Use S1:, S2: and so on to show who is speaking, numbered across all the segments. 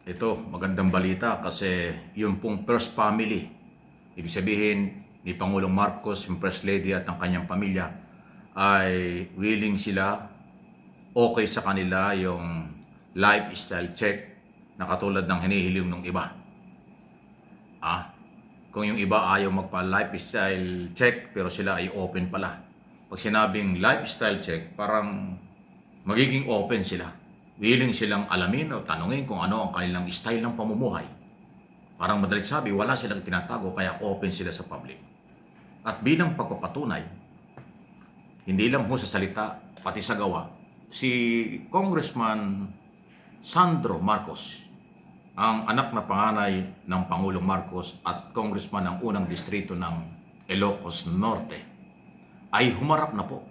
S1: Ito, magandang balita kasi yung pong first family, ibig sabihin ni Pangulong Marcos, yung First Lady at ang kanyang pamilya, ay willing sila, okay sa kanila yung lifestyle check na katulad ng hinihiling ng iba. Kung yung iba ayaw magpa-lifestyle check pero sila ay open pala. Pag sinabing lifestyle check, parang magiging open sila. Willing silang alamin o tanungin kung ano ang kanilang style ng pamumuhay. Parang madalit sabi, wala silang tinatago kaya open sila sa public. At bilang pagpapatunay, hindi lang ho sa salita, pati sa gawa, si Congressman Sandro Marcos, ang anak na panganay ng Pangulong Marcos at congressman ng unang distrito ng Ilocos Norte, ay humarap na po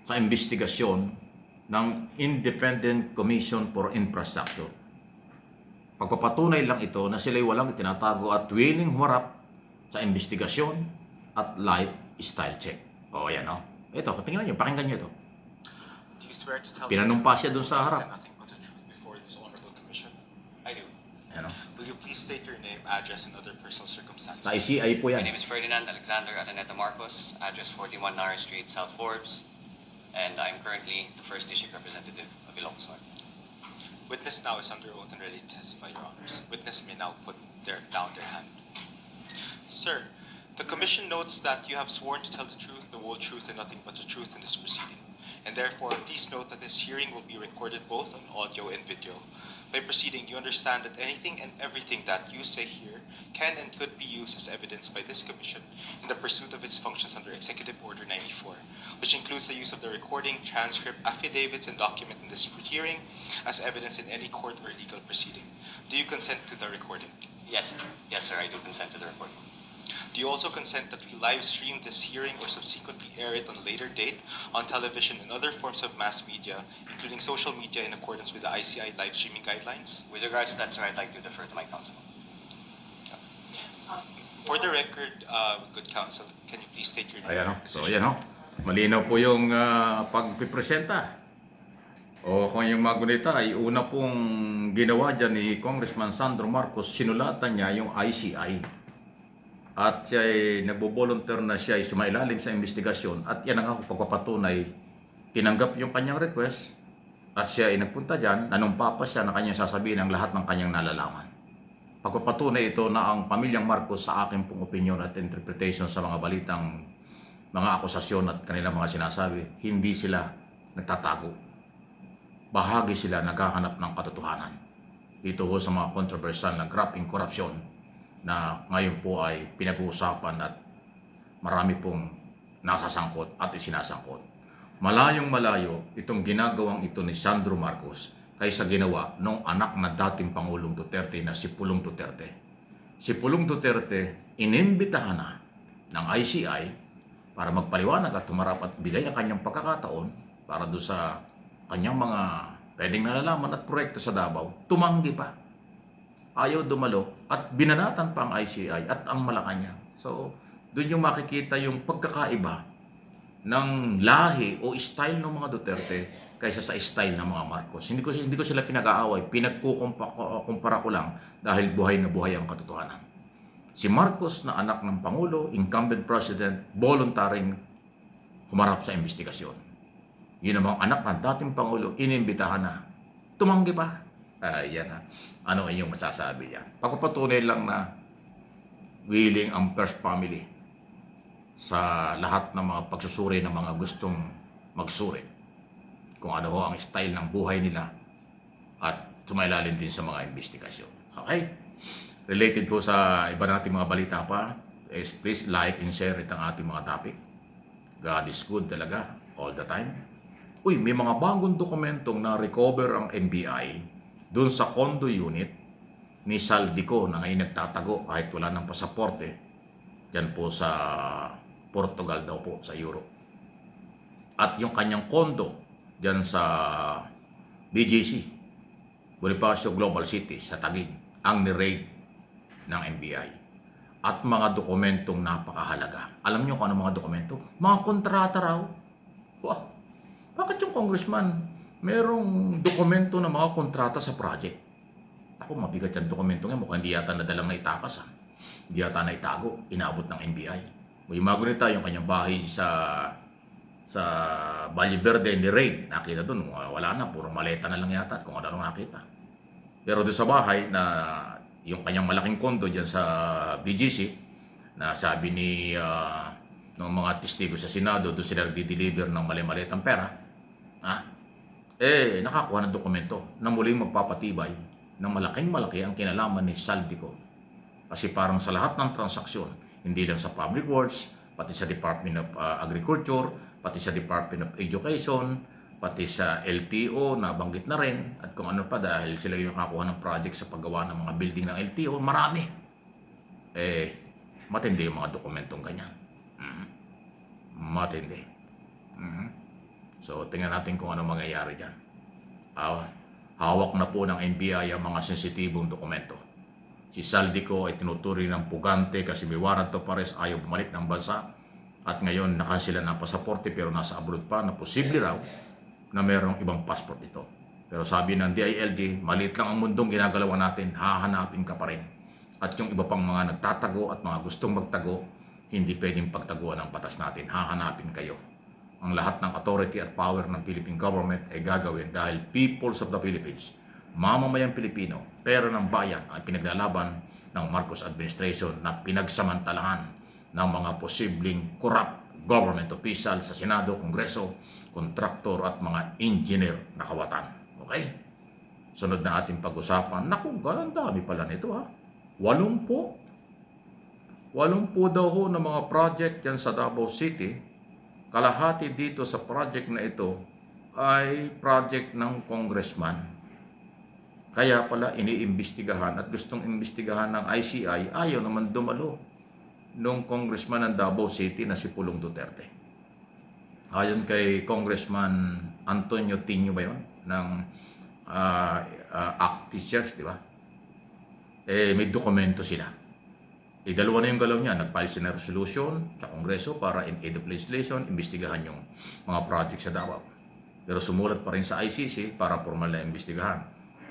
S1: sa investigasyon ng Independent Commission for Infrastructure. Pagpapatunay lang ito na sila'y walang itinatago at willing humarap sa investigasyon at lifestyle check. O yan o. Ito, tingnan nyo, pakinggan nyo ito.
S2: Do you swear to tell
S1: Pinanumpa
S2: the
S1: siya
S2: truth,
S1: dun sa harap.
S2: and nothing but the truth before this honorable commission?
S3: I do.
S1: Yan o.
S2: Will you please state your name, address, and other personal circumstances?
S1: Sa ICI po
S3: My
S1: yan.
S3: name is Ferdinand Alexander Araneta Marcos, address 41 Nara Street, South Forbes, and I'm currently the first district representative of Ilocos Norte.
S2: Witness now is under oath and ready to testify, Your Honors. Witness may now put down their hand. Sir, the commission notes that you have sworn to tell the truth, the whole truth, and nothing but the truth in this proceeding. And therefore, please note that this hearing will be recorded both on audio and video. By proceeding, you understand that anything and everything that you say here can and could be used as evidence by this commission in the pursuit of its functions under Executive Order 94, which includes the use of the recording, transcript, affidavits, and document in this hearing as evidence in any court or legal proceeding. Do you consent to the recording?
S3: Yes, sir, I do consent to the report.
S2: Do you also consent that we live stream this hearing or subsequently air it on a later date on television and other forms of mass media, including social media, in accordance with the ICI live streaming guidelines?
S3: With regards to that, sir, I'd like to defer to my counsel.
S2: For the record, good counsel, can you please state your name?
S1: Ayan o.
S2: and
S1: So
S2: position?
S1: ayan o. Malinaw po yung pagpipresenta. O kung yung mga gunita ay una pong ginawa dyan ni Congressman Sandro Marcos, sinulatan niya yung ICI. At siya ay nagbo-volunteer na siya ay sumailalim sa investigasyon. At yan ang ako pagpapatunay, tinanggap yung kanyang request at siya ay nagpunta dyan, nanumpa pa siya na kanyang sasabihin ang lahat ng kanyang nalalaman. Pagpapatunay ito na ang pamilyang Marcos sa aking pong opinion at interpretation sa mga balitang, mga akusasyon at kanilang mga sinasabi, hindi sila nagtatago. Bahagi sila naghahanap ng katotohanan. Dito ho sa mga controversial na grappling korupsyon na ngayon po ay pinag-uusapan at marami pong nasasangkot at isinasangkot. Malayong malayo itong ginagawang ito ni Sandro Marcos kaysa ginawa ng anak na dating Pangulong Duterte na si Pulong Duterte. Si Pulong Duterte inimbitahan na ng ICI para magpaliwanag at tumarap at bigay ang kanyang pagkakataon para doon sa kanyang mga pwedeng nalalaman at proyekto sa Davao. Tumanggi pa. Ayaw dumalo at binanatan pa ang ICI at ang Malacanang. So, doon yung makikita yung pagkakaiba ng lahi o style ng mga Duterte kaysa sa style ng mga Marcos. Hindi ko sila pinag-aaway, pinagkukumpara ko lang dahil buhay na buhay ang katotohanan. Si Marcos na anak ng Pangulo, incumbent president, voluntaring humarap sa investigasyon. Yun namang anak ng dating Pangulo, inimbitahan na. Tumanggi pa. Yan na. Ano ang iyong masasabi yan? Pagpapatunay lang na willing ang first family sa lahat ng mga pagsusuri ng mga gustong magsuri. Kung ano ho ang style ng buhay nila at sumailalim din sa mga investigasyon. Okay? Related po sa iba nating mga balita pa, please like and share itong ating mga topic. God is good talaga all the time. Uy, may mga bagong dokumentong na-recover ang NBI doon sa condo unit ni Saldico na ngayon nagtatago kahit wala ng pasaporte. Diyan po sa Portugal daw po, sa Europe. At yung kanyang condo diyan sa BGC, Bonifacio Global City sa Taguig, ang ni-raid ng NBI. At mga dokumentong napakahalaga. Alam niyo kung ano mga dokumento? Mga kontrata raw. Wow! Bakit yung congressman merong dokumento ng mga kontrata sa project? Ako, mabigat yung dokumento nga. Mukhang hindi yata nadalang na itakas. Hindi yata na itago. Inaabot ng NBI. May mga gunita yung kanyang bahay sa Valle Verde ni Raid. Nakita doon. Wala na. Puro maleta na lang yata at kung ano nakita. Pero doon sa bahay na yung kanyang malaking kondo dyan sa BGC na sabi ni ng mga testigo sa Senado, doon sila nagdi-deliver ng mali-malitang pera. Nakakuha ng dokumento na muling magpapatibay ng malaking-malaki ang kinalaman ni Saldico. Kasi parang sa lahat ng transaksyon, hindi lang sa Public Works, pati sa Department of Agriculture, pati sa Department of Education, pati sa LTO, nabanggit na rin, at kung ano pa dahil sila yung nakakuha ng project sa paggawa ng mga building ng LTO, marami. Matindi yung mga dokumentong ganyan. Matindi. So, tingnan natin kung ano mangyayari dyan. Hawak na po ng NBI ang mga sensitibong dokumento. Si Saldico ay tinuturi ng pugante kasi may warrant of arrest, ayaw bumalik ng bansa. At ngayon, nakansila na ang pasaporte pero nasa abroad pa na posible raw na mayroong ibang passport ito. Pero sabi ng DILG, maliit lang ang mundong ginagalawan natin, hahanapin ka pa rin. At yung iba pang mga nagtatago at mga gustong magtago, hindi pwedeng pagtaguan ng batas natin, hahanapin kayo. Ang lahat ng authority at power ng Philippine government ay gagawin dahil peoples of the Philippines, mamamayang Pilipino, pera ng bayan ay pinaglalaban ng Marcos administration na pinagsamantalahan ng mga posibleng corrupt government official sa Senado, Kongreso, kontraktor at mga engineer na kawatan. Okay? Sunod na ating pag-usapan. Naku, ang dami pala nito ha. 80 daw ho ng mga project yan sa Davao City. Kalahati dito sa project na ito ay project ng congressman. Kaya pala iniimbestigahan at gustong imbestigahan ng ICI, ayaw naman dumalo nung congressman ng Davao City na si Pulong Duterte. Ayon kay Congressman Antonio Tinio ba yun? Ng ACT Teachers, di ba? May dokumento sila. Dalawa na yung galaw niya. Nag-file siya ng resolution sa Kongreso para in aid of legislation, imbestigahan yung mga project sa Davao. Pero sumulat pa rin sa ICC para formal na imbestigahan.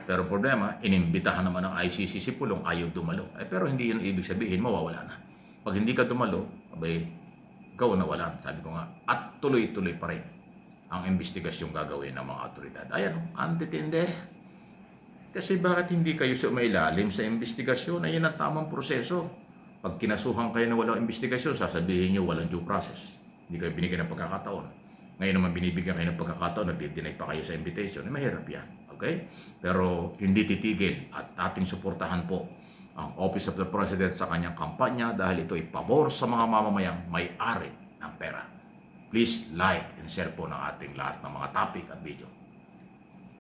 S1: Pero problema, inimbitahan naman ng ICC si Pulong, ayaw dumalo. Pero hindi yun ibig sabihin, mawawala na. Pag hindi ka dumalo, ikaw nawalan. Sabi ko nga, at tuloy-tuloy pa rin ang investigasyong gagawin ng mga otoridad. Ayan, antitinde. Kasi bakit hindi kayo sumailalim sa investigasyon? Ayan ang tamang proseso. Pag kinasuhan kayo na walang investigasyon, sasabihin nyo walang due process. Hindi kayo binigyan ng pagkakataon. Ngayon naman binibigyan kayo ng pagkakataon, nagdi-deny pa kayo sa invitation. Mahirap yan. Okay? Pero hindi titigil at ating suportahan po ang Office of the President sa kanyang kampanya dahil ito ay pabor sa mga mamamayang may-ari ng pera. Please like and share po ng ating lahat ng mga topic at video.